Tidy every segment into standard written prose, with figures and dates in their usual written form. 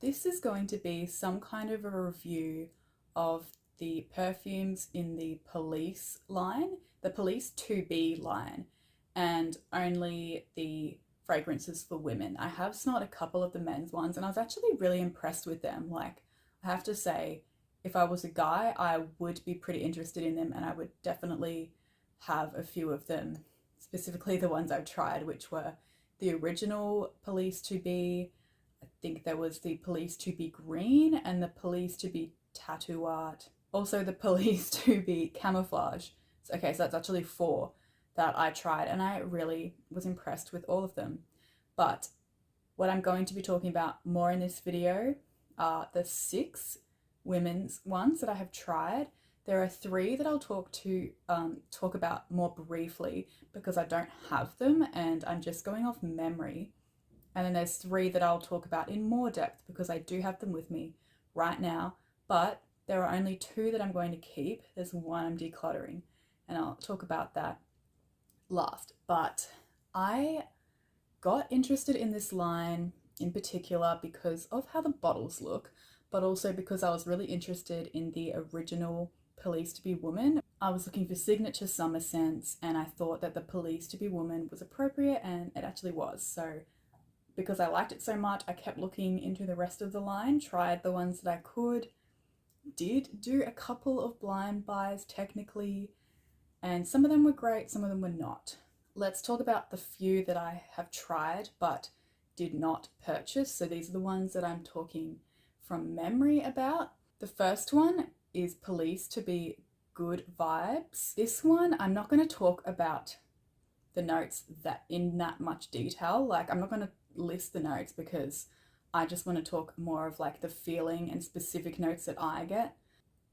This is going to be some kind of a review of the perfumes in the police line, the police 2B line, and only the fragrances for women. I have smelled a couple of the men's ones and I was actually really impressed with them. Like, I have to say, if I was a guy, I would be pretty interested in them and I would definitely have a few of them, specifically the ones I've tried, which were the original Police 2B. I think there was the Police 2B Green and the Police 2B Tattooart. Also the Police 2B Camouflage. Okay, so that's actually four that I tried and I really was impressed with all of them. But what I'm going to be talking about more in this video are the 6 women's ones that I have tried. There are 3 that I'll talk about more briefly because I don't have them and I'm just going off memory. And then there's 3 that I'll talk about in more depth because I do have them with me right now. But there are only 2 that I'm going to keep. There's 1 I'm decluttering and I'll talk about that last. But I got interested in this line in particular because of how the bottles look, but also because I was really interested in the original Police 2B Woman. I was looking for signature summer scents and I thought that the Police 2B Woman was appropriate and it actually was. So because I liked it so much, I kept looking into the rest of the line, tried the ones that I could, did do a couple of blind buys technically, and some of them were great, some of them were not. Let's talk about the few that I have tried but did not purchase. So these are the ones that I'm talking from memory about. The first one is Police 2B Good Vibes. This one, I'm not going to talk about the notes that in that much detail. Like, I'm not going to list the notes because I just want to talk more of like the feeling and specific notes that I get.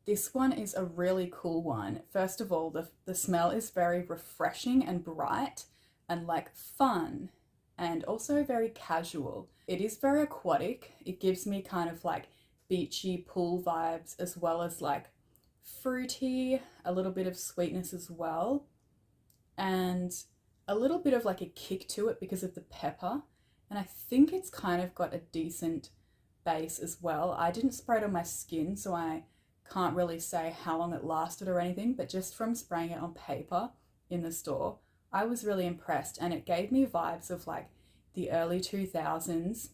This one is a really cool one. First of all, the smell is very refreshing and bright and like fun and also very casual. It is very aquatic. It gives me kind of like beachy pool vibes as well as like fruity, a little bit of sweetness as well, and a little bit of like a kick to it because of the pepper. And I think it's kind of got a decent base as well. I didn't spray it on my skin, so I can't really say how long it lasted or anything, but just from spraying it on paper in the store, I was really impressed and it gave me vibes of like the early 2000s,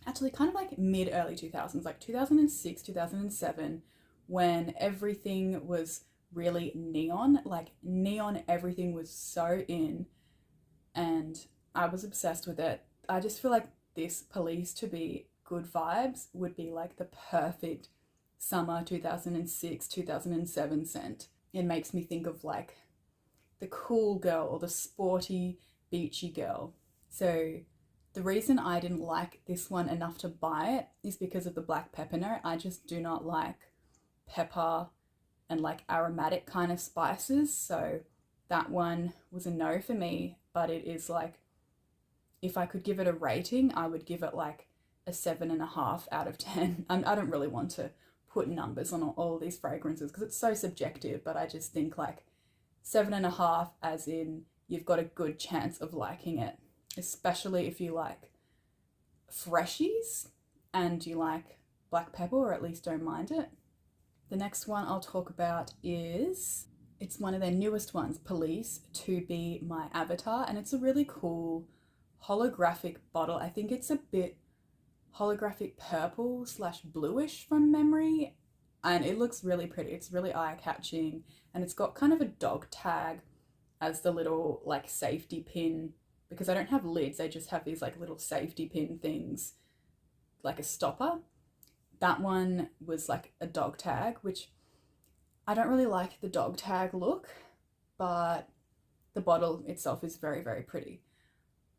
actually kind of like mid early 2000s, like 2006, 2007, when everything was really neon, like neon everything was so in and I was obsessed with it. I just feel like this Police 2B Good Vibes would be like the perfect summer 2006, 2007 scent. It makes me think of like the cool girl or the sporty, beachy girl. So the reason I didn't like this one enough to buy it is because of the black pepper note. I just do not like pepper and like aromatic kind of spices. So that one was a no for me, but it is like, if I could give it a rating, I would give it like a 7.5 out of 10. I don't really want to put numbers on all these fragrances because it's so subjective, but I just think like 7.5 as in you've got a good chance of liking it, especially if you like freshies and you like black pepper or at least don't mind it. The next one I'll talk about is, it's one of their newest ones, Police 2B My Avatar, and it's a really cool holographic bottle. I think it's a bit holographic purple slash bluish from memory, and it looks really pretty. It's really eye-catching and it's got kind of a dog tag as the little like safety pin, because I don't have lids, I just have these like little safety pin things, like a stopper. That one was like a dog tag, which I don't really like the dog tag look, but the bottle itself is very, very pretty.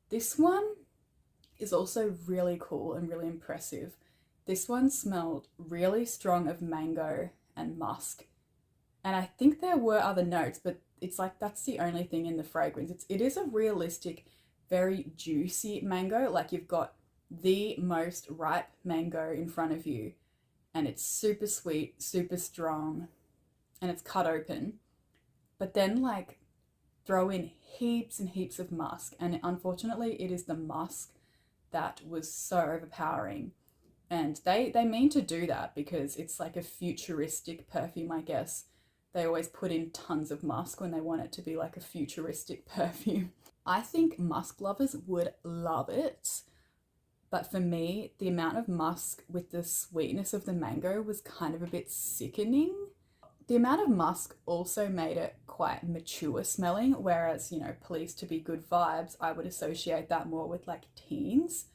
This one is also really cool and really impressive. This one smelled really strong of mango and musk. And I think there were other notes, but it's like that's the only thing in the fragrance. It is a realistic, very juicy mango. Like you've got the most ripe mango in front of you and it's super sweet, super strong, and it's cut open. But then like throw in heaps and heaps of musk, and unfortunately it is the musk that was so overpowering. And they mean to do that because it's like a futuristic perfume, I guess. They always put in tons of musk when they want it to be like a futuristic perfume. I think musk lovers would love it. But for me, the amount of musk with the sweetness of the mango was kind of a bit sickening. The amount of musk also made it quite mature smelling, whereas, Police to Be Good Vibes, I would associate that more with like teens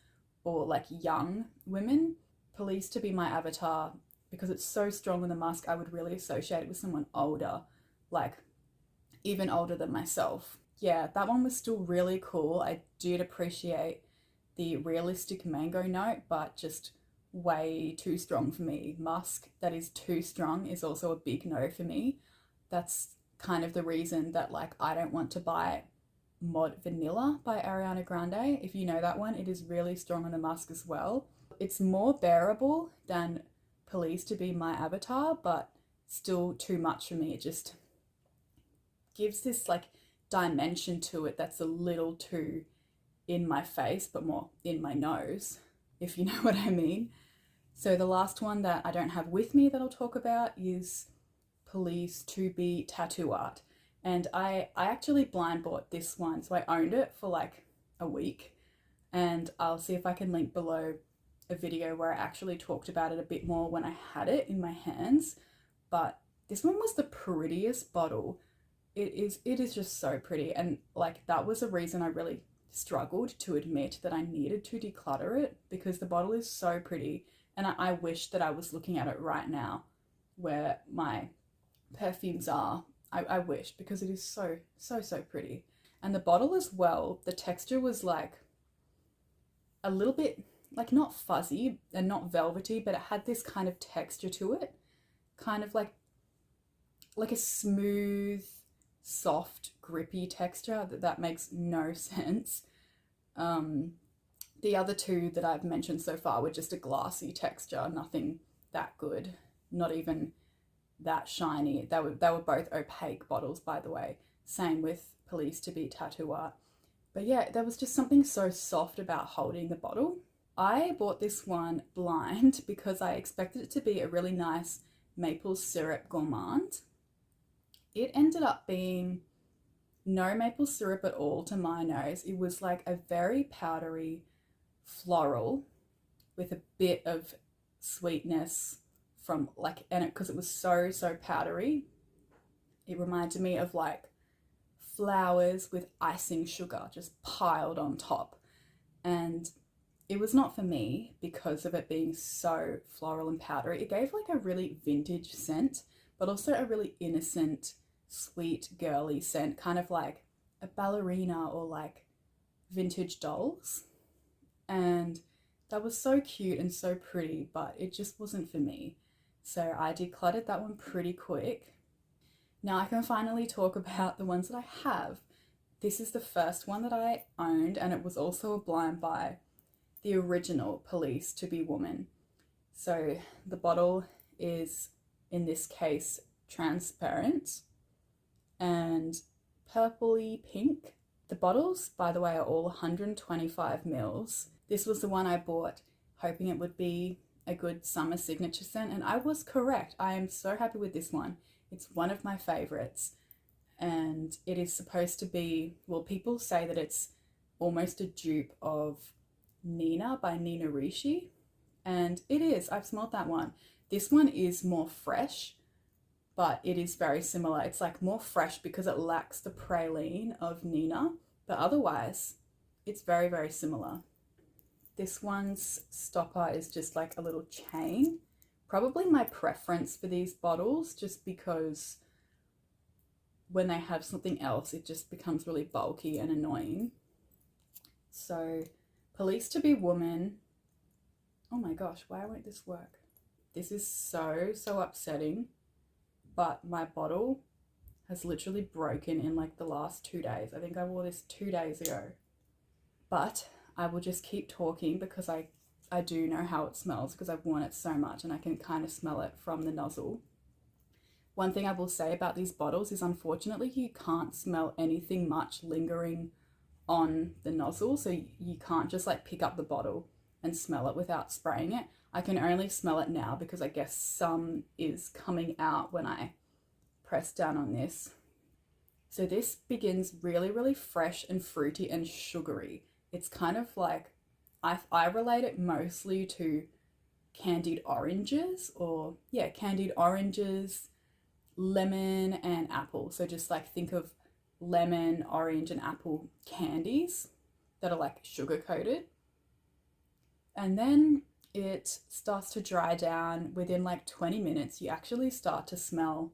or like young women. Police to Be My Avatar, because it's so strong in the musk, I would really associate it with someone older, like even older than myself. Yeah, that one was still really cool. I did appreciate the realistic mango note, but just way too strong for me. Musk that is too strong is also a big no for me. That's kind of the reason that like I don't want to buy Mod Vanilla by Ariana Grande. If you know that one, it is really strong on the musk as well. It's more bearable than Police to Be My Avatar, but still too much for me. It just gives this like dimension to it that's a little too in my face, but more in my nose, if you know what I mean. So the last one that I don't have with me that I'll talk about is Police to Be Tattooart. And I actually blind bought this one. So I owned it for like a week. And I'll see if I can link below a video where I actually talked about it a bit more when I had it in my hands. But this one was the prettiest bottle. It is just so pretty. And like that was a reason I really struggled to admit that I needed to declutter it, because the bottle is so pretty. And I wish that I was looking at it right now where my perfumes are. I wish, because it is so, so, so pretty. And the bottle as well, the texture was like a little bit, like not fuzzy and not velvety, but it had this kind of texture to it. Kind of like a smooth, soft, grippy texture that makes no sense. The other two that I've mentioned so far were just a glassy texture, nothing that good, not even that shiny. They were both opaque bottles, by the way. Same with Police to Be Tattooart. But yeah, there was just something so soft about holding the bottle. I bought this one blind because I expected it to be a really nice maple syrup gourmand. It ended up being no maple syrup at all to my nose. It was like a very powdery floral with a bit of sweetness from like, and it, because it was so powdery, it reminded me of like flowers with icing sugar just piled on top. And it was not for me because of it being so floral and powdery. It gave like a really vintage scent, but also a really innocent, sweet, girly scent, kind of like a ballerina or like vintage dolls. And that was so cute and so pretty, but it just wasn't for me. So I decluttered that one pretty quick. Now I can finally talk about the ones that I have. This is the first one that I owned, and it was also a blind buy. The original Police to Be Woman. So the bottle is, in this case, transparent and purpley pink. The bottles, by the way, are all 125 mils. This was the one I bought, hoping it would be a good summer signature scent, and I was correct. I am so happy with this one. It's one of my favorites, and it is supposed to be, well, people say that it's almost a dupe of Nina by Nina Ricci, and it is. I've smelled that one. This one is more fresh, but it is very similar. It's like more fresh because it lacks the praline of Nina, but otherwise it's very similar. This one's stopper is just like a little chain. Probably my preference for these bottles, just because when they have something else, it just becomes really bulky and annoying. So, Police to Be Woman. Oh my gosh, why won't this work? This is so upsetting. But my bottle has literally broken in like the last 2 days. I think I wore this 2 days ago. But I will just keep talking because I do know how it smells because I've worn it so much and I can kind of smell it from the nozzle. One thing I will say about these bottles is, unfortunately, you can't smell anything much lingering on the nozzle. So you can't just like pick up the bottle and smell it without spraying it. I can only smell it now because I guess some is coming out when I press down on this. So this begins really, really fresh and fruity and sugary. It's kind of like, I relate it mostly to candied oranges, or yeah, candied oranges, lemon and apple. So just like think of lemon, orange, and apple candies that are like sugar coated. And then it starts to dry down. Within like 20 minutes, you actually start to smell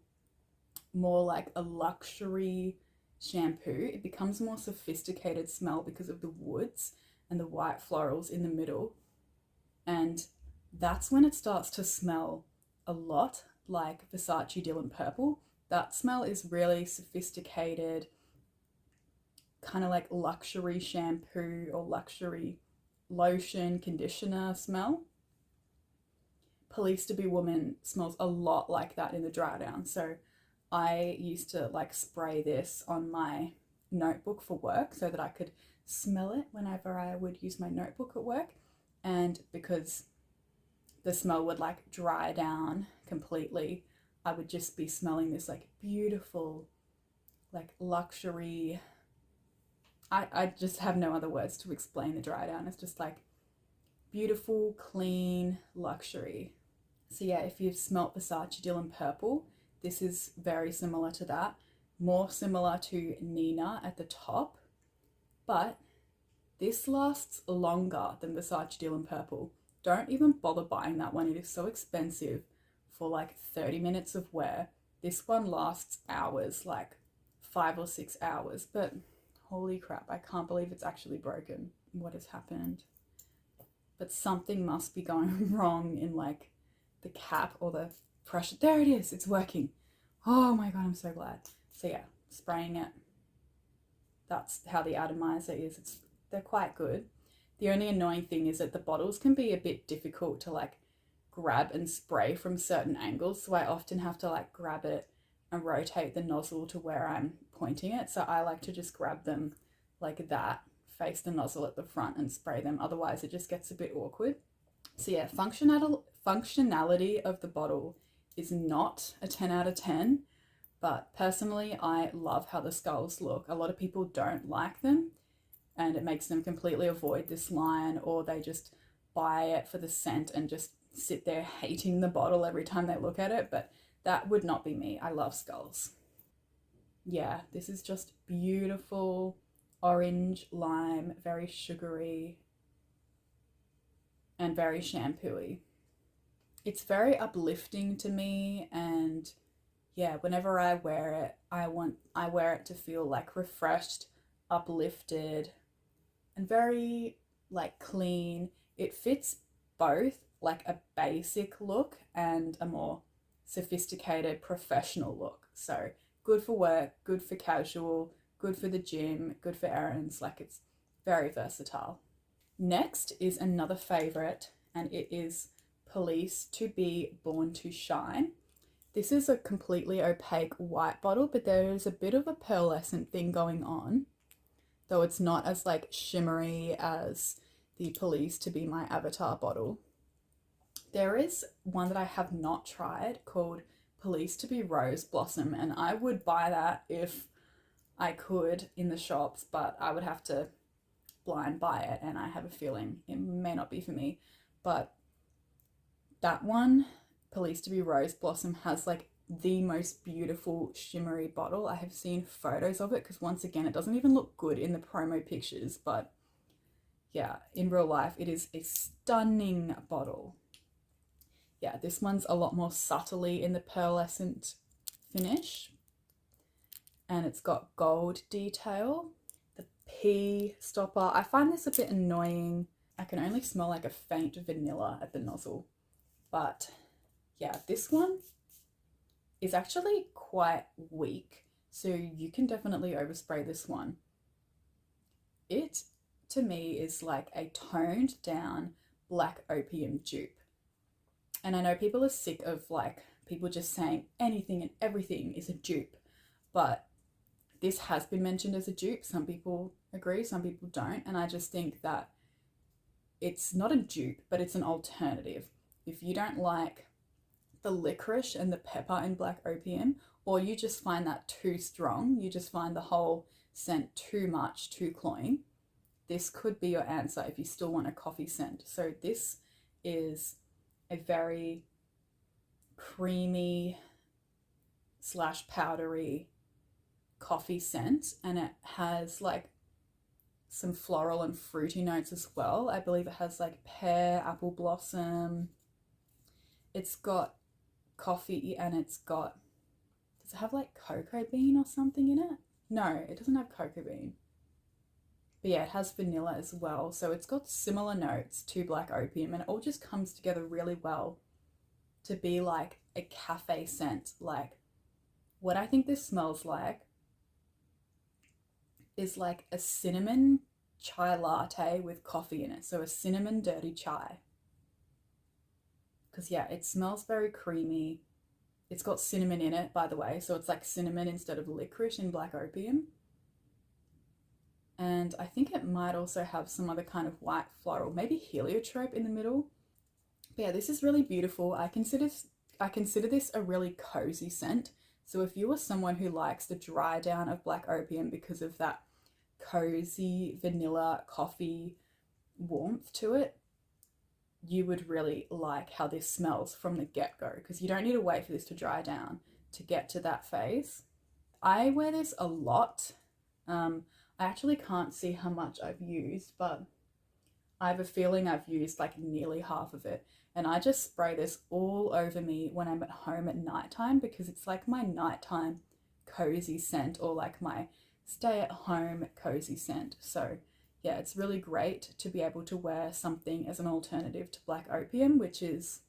more like a luxury shampoo. It becomes a more sophisticated smell because of the woods and the white florals in the middle. And that's when it starts to smell a lot like Versace Dylan Purple. That smell is really sophisticated, kind of like luxury shampoo or luxury lotion, conditioner smell. Police to Be Woman smells a lot like that in the dry down. So I used to like spray this on my notebook for work so that I could smell it whenever I would use my notebook at work. And because the smell would like dry down completely, I would just be smelling this like beautiful, like luxury. I just have no other words to explain the dry down. It's just like beautiful, clean luxury. So yeah, if you've smelt Versace Dylan Purple, this is very similar to that. More similar to Nina at the top, but this lasts longer than Versace Dylan Purple. Don't even bother buying that one. It is so expensive for like 30 minutes of wear. This one lasts hours, like 5 or 6 hours, but holy crap, I can't believe it's actually broken. What has happened? But something must be going wrong in like the cap or the pressure. There it is, it's working. Oh my God, I'm so glad. So yeah, spraying it. That's how the atomizer is. They're quite good. The only annoying thing is that the bottles can be a bit difficult to like grab and spray from certain angles. So I often have to like grab it and rotate the nozzle to where I'm pointing it. So I like to just grab them like that, face the nozzle at the front and spray them. Otherwise it just gets a bit awkward. So yeah, functionality of the bottle is not a 10 out of 10, but personally I love how the skulls look. A lot of people don't like them and it makes them completely avoid this line, or they just buy it for the scent and just sit there hating the bottle every time they look at it, but that would not be me. I love skulls. Yeah, this is just beautiful orange lime, very sugary and very shampooy. It's very uplifting to me, and yeah, whenever I wear it, I wear it to feel like refreshed, uplifted, and very like clean. It fits both like a basic look and a more sophisticated professional look. So good for work, good for casual, good for the gym, good for errands. Like it's very versatile. Next is another favorite, and it is Police to Be Born to Shine. This is a completely opaque white bottle, but there is a bit of a pearlescent thing going on, though it's not as like shimmery as the Police to Be My Avatar bottle. There is one that I have not tried called Police to Be Rose Blossom, and I would buy that if I could in the shops, but I would have to blind buy it, and I have a feeling it may not be for me. But that one, Police to Be Rose Blossom, has like the most beautiful shimmery bottle. I have seen photos of it because once again, it doesn't even look good in the promo pictures, but yeah, in real life, it is a stunning bottle. Yeah, this one's a lot more subtly in the pearlescent finish, and it's got gold detail. The pea stopper, I find this a bit annoying. I can only smell like a faint vanilla at the nozzle, but yeah, this one is actually quite weak, so you can definitely overspray this one. It, to me, is like a toned down black opium dupe. And I know people are sick of like people just saying anything and everything is a dupe, but this has been mentioned as a dupe. Some people agree, some people don't. And I just think that it's not a dupe, but it's an alternative. if you don't like the licorice and the pepper in black opium, or you just find that too strong, you just find the whole scent too much, too cloying, this could be your answer if you still want a coffee scent. So this is a very creamy slash powdery coffee scent, and it has like some floral and fruity notes as well. I believe it has like pear, apple blossom. It's got coffee, and it's got, does it have like cocoa bean or something in it? No, it doesn't have cocoa bean. But yeah, it has vanilla as well. So it's got similar notes to black opium, and it all just comes together really well to be like a cafe scent. Like what I think this smells like is like a cinnamon chai latte with coffee in it. So a cinnamon dirty chai. Because yeah, it smells very creamy. It's got cinnamon in it, by the way. So it's like cinnamon instead of licorice in black opium. And I think it might also have some other kind of white floral, maybe heliotrope in the middle. But yeah, this is really beautiful. I consider this a really cozy scent. So if you are someone who likes the dry down of black opium because of that cozy vanilla coffee warmth to it, you would really like how this smells from the get-go, because you don't need to wait for this to dry down to get to that phase. I wear this a lot. I actually can't see how much I've used, but I have a feeling I've used like nearly half of it. And I just spray this all over me when I'm at home at nighttime, because it's like my nighttime cozy scent, or like my stay at home cozy scent. So yeah, it's really great to be able to wear something as an alternative to black opium, which is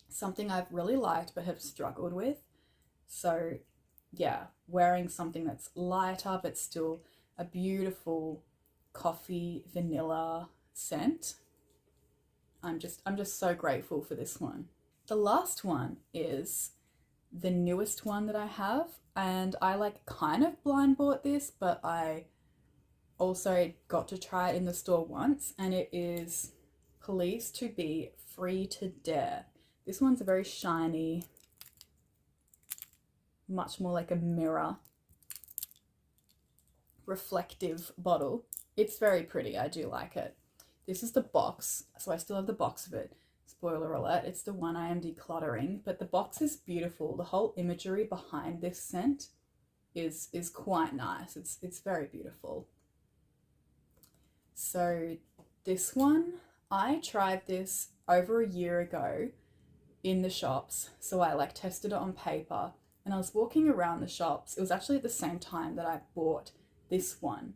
something I've really liked but have struggled with. So yeah, wearing something that's lighter but still a beautiful coffee vanilla scent. I'm just so grateful for this one. The last one is the newest one that I have, and I like kind of blind bought this, but I also got to try it in the store once, and it is Police to Be Free to Dare. This one's a very shiny, much more like a mirror, reflective bottle. It's very pretty. I do like it. This is the box, so I still have the box of it. Spoiler alert, it's the one I am decluttering, but the box is beautiful. The whole imagery behind this scent is quite nice. It's very beautiful. So this one, I tried this over a year ago in the shops. So I like tested it on paper, and I was walking around the shops. It was actually at the same time that I bought this one.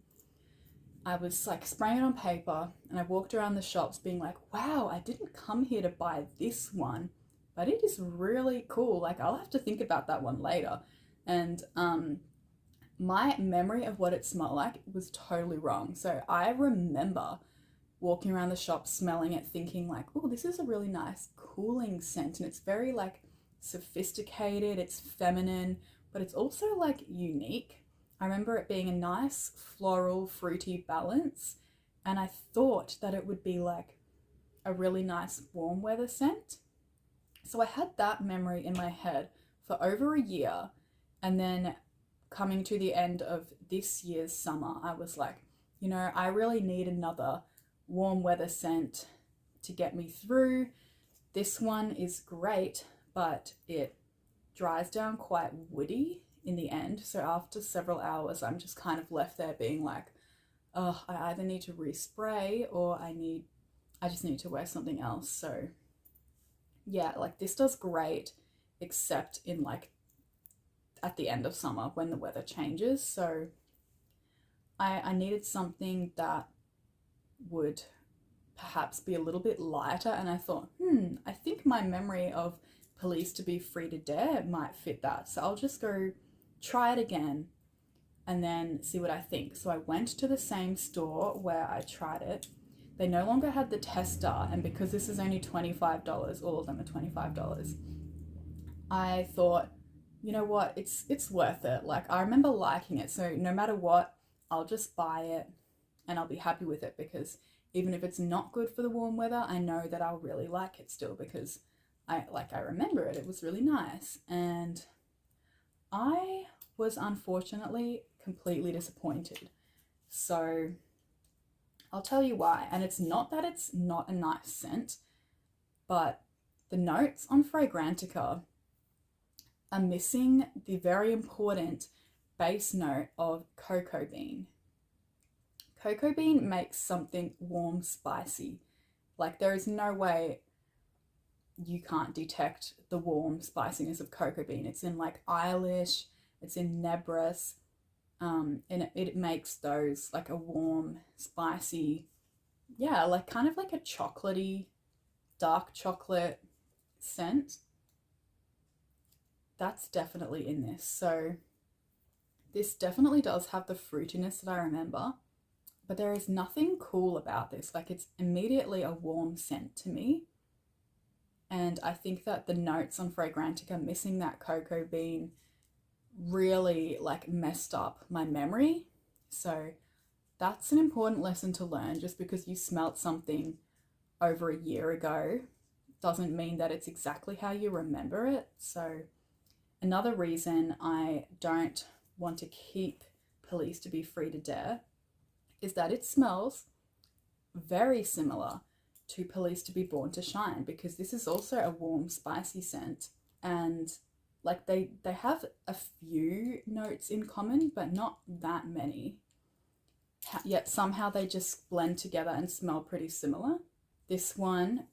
I was like spraying it on paper, and I walked around the shops being like, wow, I didn't come here to buy this one, but it is really cool. Like I'll have to think about that one later. And my memory of what it smelled like was totally wrong. So I remember walking around the shop, smelling it, thinking like, oh, this is a really nice cooling scent. And it's very like sophisticated, it's feminine, but it's also like unique. I remember it being a nice floral, fruity balance. And I thought that it would be like a really nice warm weather scent. So I had that memory in my head for over a year. And then coming to the end of this year's summer, I was like, you know, I really need another warm weather scent to get me through. This one is great, but it dries down quite woody in the end. So after several hours, I'm just kind of left there being like, oh, I either need to respray or I just need to wear something else. So yeah, like this does great, except in like at the end of summer when the weather changes. So I needed something that would perhaps be a little bit lighter, and I thought, I think my memory of Police to Be Free to Dare might fit that. So I'll just go try it again and then see what I think. So I went to the same store where I tried it. They no longer had the tester, and because this is only $25, all of them are $25, I thought, you know what, it's worth it. Like I remember liking it, so no matter what, I'll just buy it and I'll be happy with it, because even if it's not good for the warm weather, I know that I'll really like it still, because I remember it. It was really nice. And I was unfortunately completely disappointed. So I'll tell you why. And it's not that it's not a nice scent, but the notes on Fragrantica are missing the very important base note of cocoa bean. Cocoa bean makes something warm, spicy. Like, there is no way you can't detect the warm spiciness of cocoa bean. It's in like Eilish, it's in Nebris, and it makes those like a warm, spicy, yeah, like kind of like a chocolatey, dark chocolate scent. That's definitely in this. So this definitely does have the fruitiness that I remember, but there is nothing cool about this. Like, it's immediately a warm scent to me. And I think that the notes on Fragrantica missing that cocoa bean really like messed up my memory. So that's an important lesson to learn. Just because you smelt something over a year ago doesn't mean that it's exactly how you remember it. So another reason I don't want to keep Police to be Free to Dare is that it smells very similar to Police to be Born to Shine, because this is also a warm, spicy scent. And like they have a few notes in common, but not that many. Yet somehow they just blend together and smell pretty similar. This one,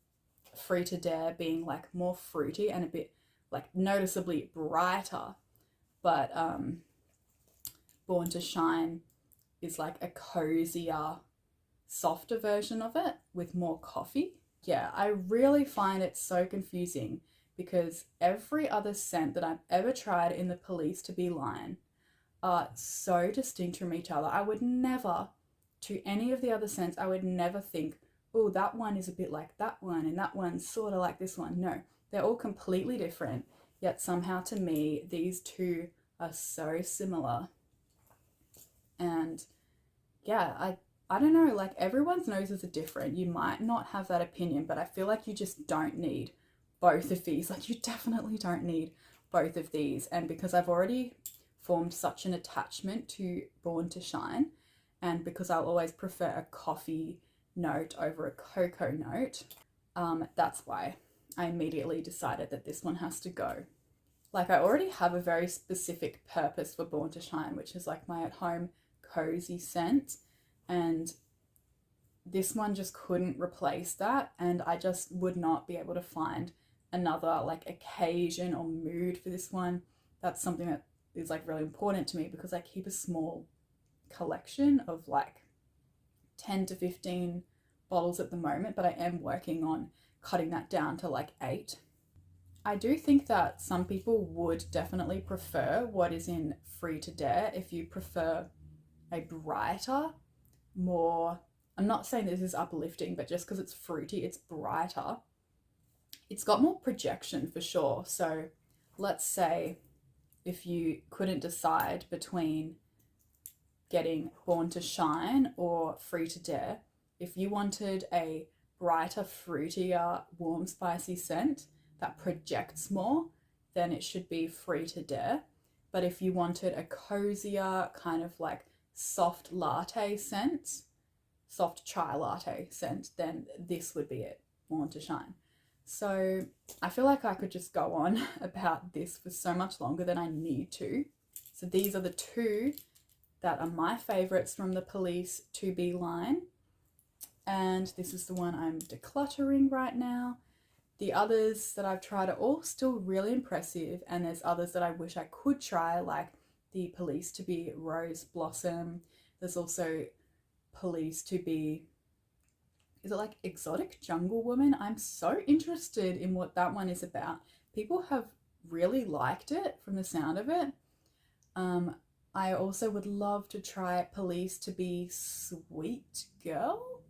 Free to Dare, being like more fruity and a bit like noticeably brighter, but Born to Shine is like a cozier, softer version of it with more coffee. Yeah, I really find it so confusing because every other scent that I've ever tried in the Police to Be line are so distinct from each other. I would never, to any of the other scents, I would never think, oh, that one is a bit like that one and that one's sort of like this one. No, they're all completely different. Yet somehow to me, these two are so similar. And yeah, I don't know, like everyone's noses are different. You might not have that opinion, but I feel like you just don't need both of these. Like, you definitely don't need both of these. And because I've already formed such an attachment to Born to Shine, and because I'll always prefer a coffee note over a cocoa note, that's why I immediately decided that this one has to go. Like, I already have a very specific purpose for Born to Shine, which is like my at-home cozy scent, and this one just couldn't replace that, and I just would not be able to find another like occasion or mood for this one. That's something that is like really important to me because I keep a small collection of like 10 to 15 bottles at the moment, but I am working on cutting that down to like 8. I do think that some people would definitely prefer what is in Free to Dare if you prefer a brighter, more, I'm not saying this is uplifting, but just because it's fruity, it's brighter. It's got more projection for sure. So let's say if you couldn't decide between getting Born to Shine or Free to Dare, if you wanted a brighter, fruitier, warm, spicy scent that projects more, then it should be Free to Dare. But if you wanted a cozier, kind of like soft latte scent, soft chai latte scent, then this would be it, Born to Shine. So I feel like I could just go on about this for so much longer than I need to. So these are the two that are my favorites from the Police to Be line. And this is the one I'm decluttering right now. The others that I've tried are all still really impressive, and there's others that I wish I could try, like the Police to Be Rose Blossom. There's also Police to Be, is it like Exotic Jungle Woman? I'm so interested in what that one is about. People have really liked it from the sound of it. I also would love to try Police to Be Sweet Girl.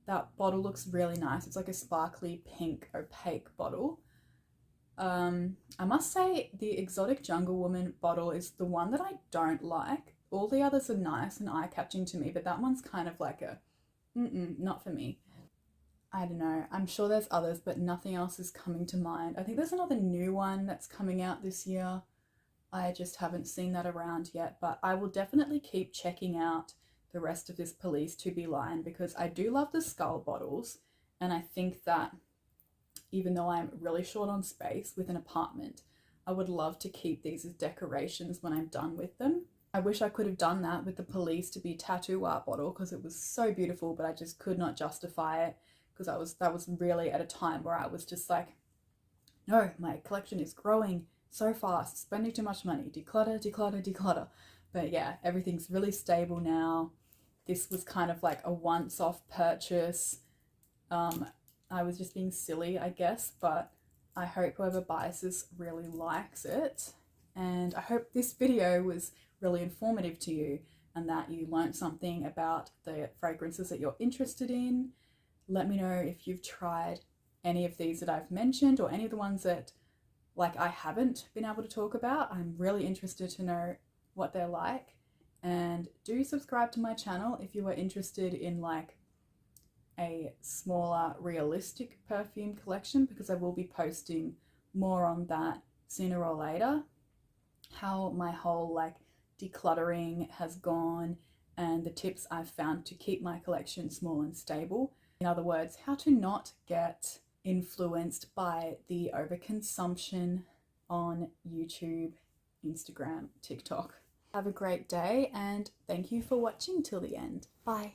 That bottle looks really nice. It's like a sparkly pink opaque bottle. I must say the Exotic Jungle Woman bottle is the one that I don't like. All the others are nice and eye-catching to me, but that one's kind of like a, not for me. I don't know, I'm sure there's others, but nothing else is coming to mind. I think there's another new one that's coming out this year. I just haven't seen that around yet, but I will definitely keep checking out the rest of this Police To Be line because I do love the skull bottles, and I think that even though I'm really short on space with an apartment, I would love to keep these as decorations when I'm done with them. I wish I could have done that with the Police To Be Tattooart bottle because it was so beautiful, but I just could not justify it because that was really at a time where I was just like, no, my collection is growing so fast, spending too much money, declutter, declutter, declutter. But yeah, everything's really stable now. This was kind of like a once-off purchase. I was just being silly, I guess, but I hope whoever buys this really likes it. And I hope this video was really informative to you and that you learned something about the fragrances that you're interested in. Let me know if you've tried any of these that I've mentioned or any of the ones that like I haven't been able to talk about. I'm really interested to know what they're like. And do subscribe to my channel if you are interested in like a smaller realistic perfume collection, because I will be posting more on that sooner or later, how my whole like decluttering has gone and the tips I've found to keep my collection small and stable. In other words, how to not get influenced by the overconsumption on YouTube, Instagram, TikTok. Have a great day and thank you for watching till the end. Bye.